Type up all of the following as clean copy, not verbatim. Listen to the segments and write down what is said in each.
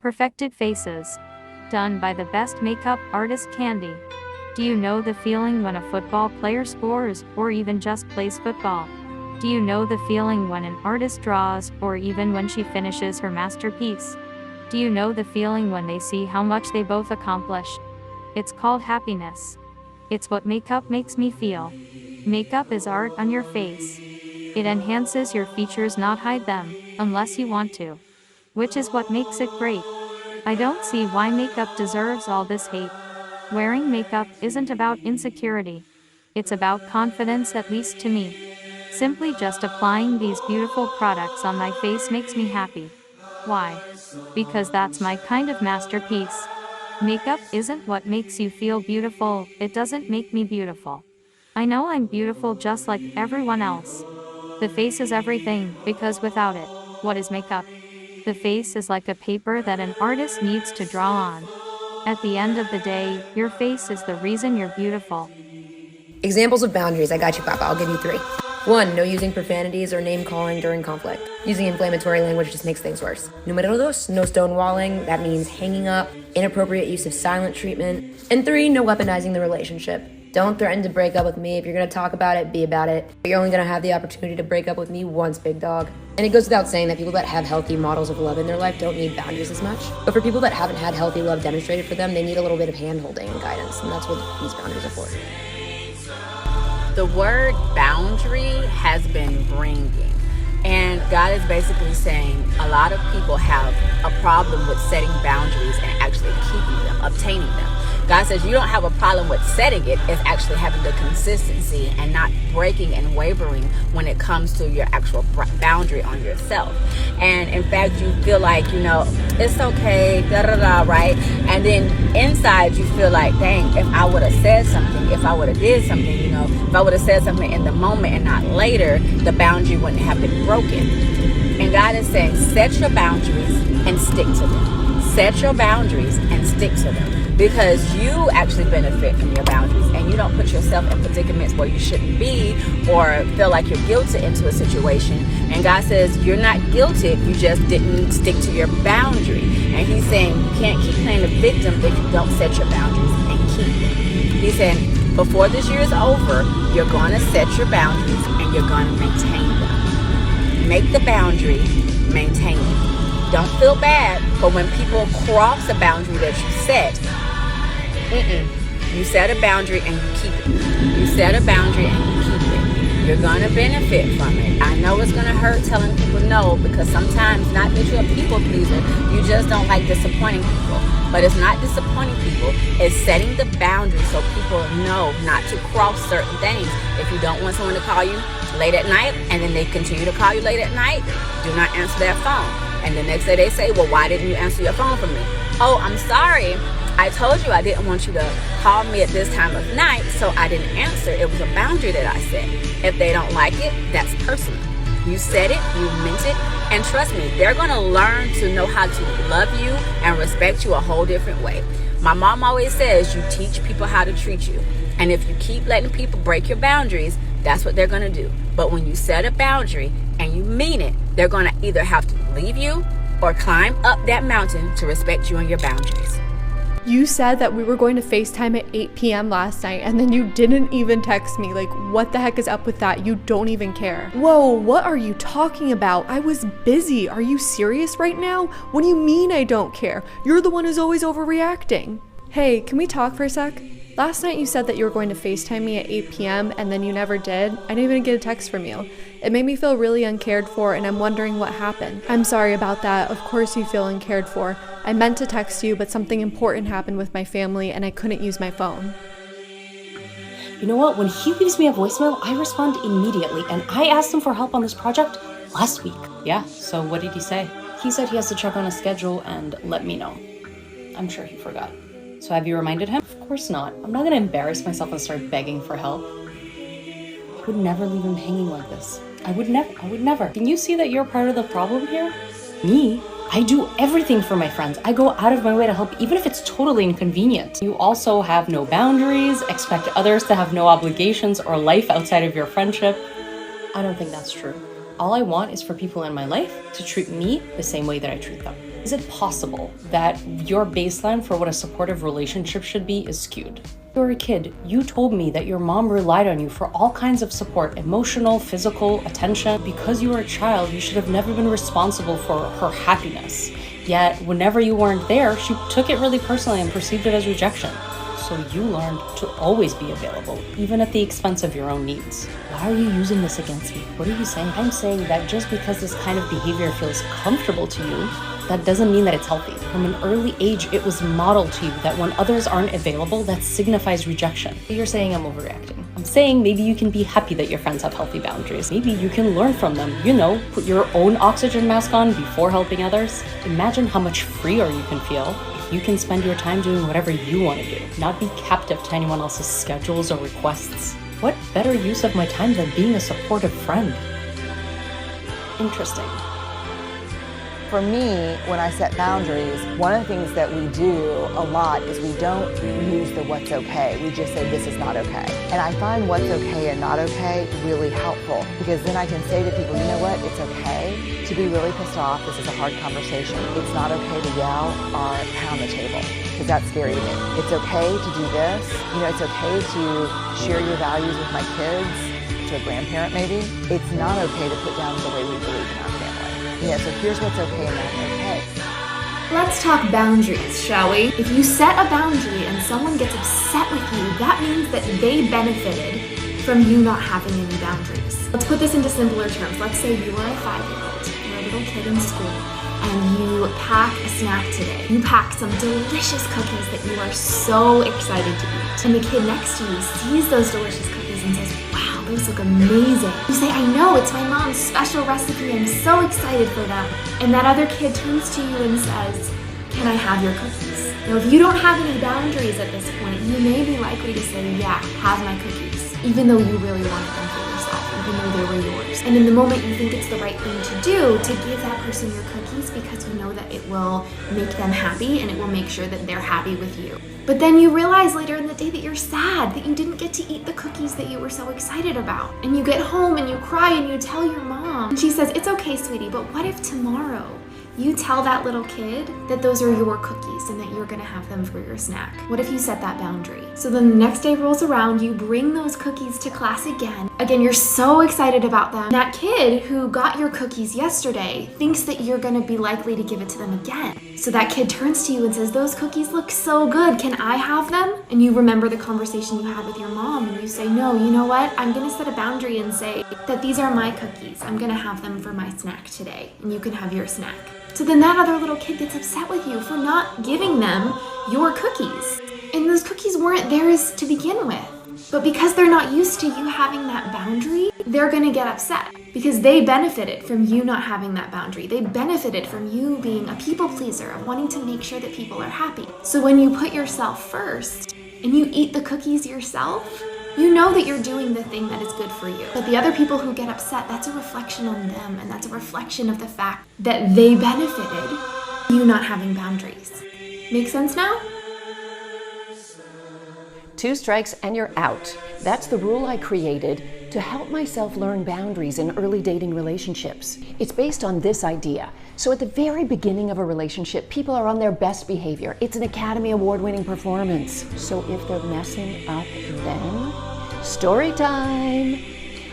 Perfected faces. Done by the best makeup artist Candy. Do you know the feeling when a football player scores, or even just plays football? Do you know the feeling when an artist draws, or even when she finishes her masterpiece? Do you know the feeling when they see how much they both accomplished? It's called happiness. It's what makeup makes me feel. Makeup is art on your face. It enhances your features, not hide them, unless you want to. Which is what makes it great. I don't see why makeup deserves all this hate. Wearing makeup isn't about insecurity. It's about confidence, at least to me. Simply just applying these beautiful products on my face makes me happy. Why? Because that's my kind of masterpiece. Makeup isn't what makes you feel beautiful, it doesn't make me beautiful. I know I'm beautiful just like everyone else. The face is everything, because without it, what is makeup? The face is like a paper that an artist needs to draw on. At the end of the day, your face is the reason you're beautiful. Examples of boundaries. I got you, Papa. I'll give you 3. 1. No using profanities or name-calling during conflict. Using inflammatory language just makes things worse. Número 2. No stonewalling. That means hanging up. Inappropriate use of silent treatment. And 3. No weaponizing the relationship. Don't threaten to break up with me. If you're going to talk about it, be about it. You're only going to have the opportunity to break up with me once, big dog. And it goes without saying that people that have healthy models of love in their life don't need boundaries as much. But for people that haven't had healthy love demonstrated for them, they need a little bit of hand-holding and guidance. And that's what these boundaries are for. The word boundary has been ringing, and God is basically saying a lot of people have a problem with setting boundaries and actually keeping them, obtaining them. God says you don't have a problem with setting it, it's actually having the consistency and not breaking and wavering when it comes to your actual boundary on yourself. And in fact, you feel like, it's okay, right? And then inside you feel like, dang, if I would have said something, if I would have did something, if I would have said something in the moment and not later, the boundary wouldn't have been broken. And God is saying, set your boundaries and stick to them. Set your boundaries and stick to them. Because you actually benefit from your boundaries and you don't put yourself in predicaments where you shouldn't be or feel like you're guilty into a situation. And God says you're not guilty, you just didn't stick to your boundary. And He's saying you can't keep playing the victim if you don't set your boundaries and keep them. He's saying before this year is over, you're going to set your boundaries and you're going to maintain them. Make the boundary, maintain it. Don't feel bad, but when people cross a boundary that you set, you set a boundary and you keep it. You set a boundary and you keep it. You're going to benefit from it. I know it's going to hurt telling people no, because sometimes, not that you're a people pleaser, you just don't like disappointing people. But it's not disappointing people, it's setting the boundary so people know not to cross certain things. If you don't want someone to call you late at night and then they continue to call you late at night, do not answer their phone. And the next day they say, well, why didn't you answer your phone for me? Oh, I'm sorry. I told you I didn't want you to call me at this time of night, so I didn't answer. It was a boundary that I set. If they don't like it, that's personal. You said it, you meant it, and trust me, they're going to learn to know how to love you and respect you a whole different way. My mom always says you teach people how to treat you. And if you keep letting people break your boundaries, that's what they're going to do. But when you set a boundary and you mean it, they're going to either have to leave you or climb up that mountain to respect you and your boundaries. You said that we were going to FaceTime at 8 p.m. last night, and then you didn't even text me. Like, what the heck is up with that? You don't even care. Whoa, what are you talking about? I was busy. Are you serious right now? What do you mean I don't care? You're the one who's always overreacting. Hey, can we talk for a sec? Last night you said that you were going to FaceTime me at 8 p.m. and then you never did. I didn't even get a text from you. It made me feel really uncared for, and I'm wondering what happened. I'm sorry about that. Of course you feel uncared for. I meant to text you, but something important happened with my family and I couldn't use my phone. You know what? When he leaves me a voicemail, I respond immediately, and I asked him for help on this project last week. Yeah, so what did he say? He said he has to check on his schedule and let me know. I'm sure he forgot. So have you reminded him? Of course not. I'm not gonna embarrass myself and start begging for help. I would never leave him hanging like this. I would never. Can you see that you're part of the problem here? Me? I do everything for my friends. I go out of my way to help, even if it's totally inconvenient. You also have no boundaries, expect others to have no obligations or life outside of your friendship. I don't think that's true. All I want is for people in my life to treat me the same way that I treat them. Is it possible that your baseline for what a supportive relationship should be is skewed? You're a kid. You told me that your mom relied on you for all kinds of support, emotional, physical, attention. Because you were a child, you should have never been responsible for her happiness. Yet, whenever you weren't there, she took it really personally and perceived it as rejection. So you learned to always be available, even at the expense of your own needs. Why are you using this against me? What are you saying? I'm saying that just because this kind of behavior feels comfortable to you, that doesn't mean that it's healthy. From an early age, it was modeled to you that when others aren't available, that signifies rejection. You're saying I'm overreacting. I'm saying maybe you can be happy that your friends have healthy boundaries. Maybe you can learn from them. You know, put your own oxygen mask on before helping others. Imagine how much freer you can feel if you can spend your time doing whatever you want to do, not be captive to anyone else's schedules or requests. What better use of my time than being a supportive friend? Interesting. For me, when I set boundaries, one of the things that we do a lot is we don't use the what's okay. We just say this is not okay. And I find what's okay and not okay really helpful, because then I can say to people, you know what, it's okay to be really pissed off. This is a hard conversation. It's not okay to yell or pound the table, because that's scary to me. It's okay to do this. You know, it's okay to share your values with my kids, to a grandparent maybe. It's not okay to put down the way we believe in our family. Yeah, so here's what's okay and not okay. Let's talk boundaries, shall we? If you set a boundary and someone gets upset with you, that means that they benefited from you not having any boundaries. Let's put this into simpler terms. Let's say you are a 5-year-old, you're a little kid in school, and you pack a snack today. You pack some delicious cookies that you are so excited to eat. And the kid next to you sees those delicious cookies and says, wow, those look amazing. You say, I know, it's my mom's special recipe. I'm so excited for them. And that other kid turns to you and says, can I have your cookies? Now, if you don't have any boundaries at this point, you may be likely to say, yeah, have my cookies, even though you really wanted them for yourself, even though they were yours. And in the moment, you think it's the right thing to do to give that person your cookies because you know that it will make them happy and it will make sure that they're happy with you. But then you realize later in the day that you're sad that you didn't get to eat the cookies that you were so excited about. And you get home and you cry and you tell your mom. And she says, it's okay, sweetie, but what if tomorrow you tell that little kid that those are your cookies and that you're gonna have them for your snack? What if you set that boundary? So then the next day rolls around, you bring those cookies to class again. Again, you're so excited about them. That kid who got your cookies yesterday thinks that you're gonna be likely to give it to them again. So that kid turns to you and says, those cookies look so good, can I have them? And you remember the conversation you had with your mom and you say, no, you know what? I'm gonna set a boundary and say that these are my cookies. I'm gonna have them for my snack today and you can have your snack. So then that other little kid gets upset with you for not giving them your cookies. And those cookies weren't theirs to begin with. But because they're not used to you having that boundary, they're gonna get upset because they benefited from you not having that boundary. They benefited from you being a people pleaser, of wanting to make sure that people are happy. So when you put yourself first and you eat the cookies yourself, you know that you're doing the thing that is good for you. But the other people who get upset, that's a reflection on them, and that's a reflection of the fact that they benefited you not having boundaries. Make sense now? 2 strikes and you're out. That's the rule I created to help myself learn boundaries in early dating relationships. It's based on this idea. So at the very beginning of a relationship, people are on their best behavior. It's an Academy Award-winning performance. So if they're messing up then, story time.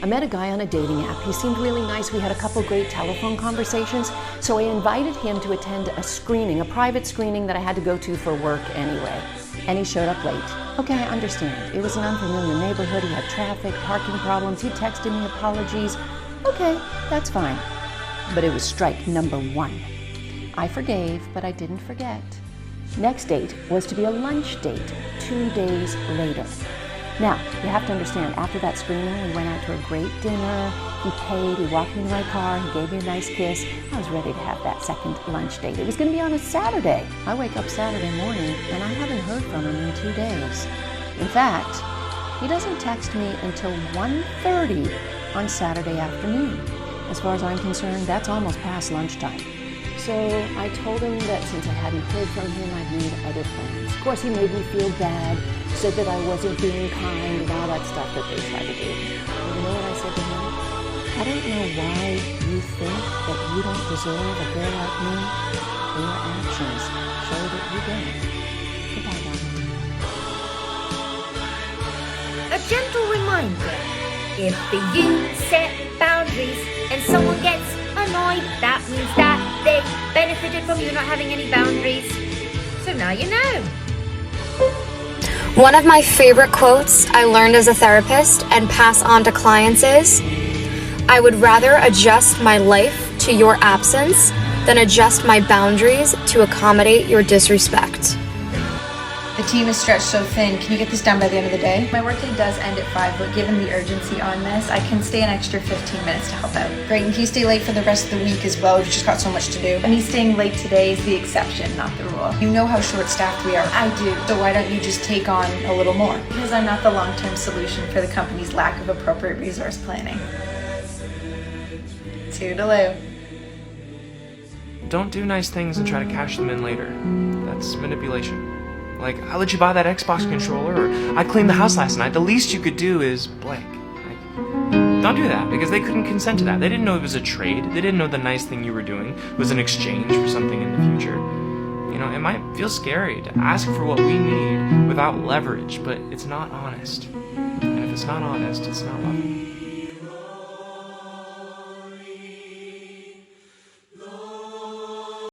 I met a guy on a dating app. He seemed really nice. We had a couple great telephone conversations. So I invited him to attend a screening, a private screening that I had to go to for work anyway. And he showed up late. Okay, I understand. It was an unfamiliar neighborhood. He had traffic, parking problems. He texted me apologies. Okay, that's fine. But it was strike number 1. I forgave, but I didn't forget. Next date was to be a lunch date 2 days later. Now, you have to understand, after that screening, we went out to a great dinner. He paid, he walked me to my car, he gave me a nice kiss. I was ready to have that second lunch date. It was gonna be on a Saturday. I wake up Saturday morning and I haven't heard from him in 2 days. In fact, he doesn't text me until 1:30 on Saturday afternoon. As far as I'm concerned, that's almost past lunchtime. So I told him that since I hadn't heard from him, I'd made other plans. Of course, he made me feel bad, said that I wasn't being kind and all that stuff that they try to do. And you know what I said to him? I don't know why you think that you don't deserve a girl like me, and your actions show that you don't. Goodbye, darling. A gentle reminder, if you set boundaries and someone gets annoyed, that means that they benefited from you not having any boundaries. So now you know. One of my favorite quotes I learned as a therapist and pass on to clients is, I would rather adjust my life to your absence than adjust my boundaries to accommodate your disrespect. The team is stretched so thin. Can you get this done by the end of the day? My workday does end at 5, but given the urgency on this, I can stay an extra 15 minutes to help out. Great, and can you stay late for the rest of the week as well? We've just got so much to do. Me staying late today is the exception, not the rule. You know how short-staffed we are. I do. So why don't you just take on a little more? Because I'm not the long-term solution for the company's lack of appropriate resource planning. Toodaloo. Don't do nice things and try to cash them in later. That's manipulation. Like, I let you buy that Xbox controller, or I cleaned the house last night. The least you could do is blank. Like, don't do that, because they couldn't consent to that. They didn't know it was a trade. They didn't know the nice thing you were doing was an exchange for something in the future. You know, it might feel scary to ask for what we need without leverage, but it's not honest. And if it's not honest, it's not loving.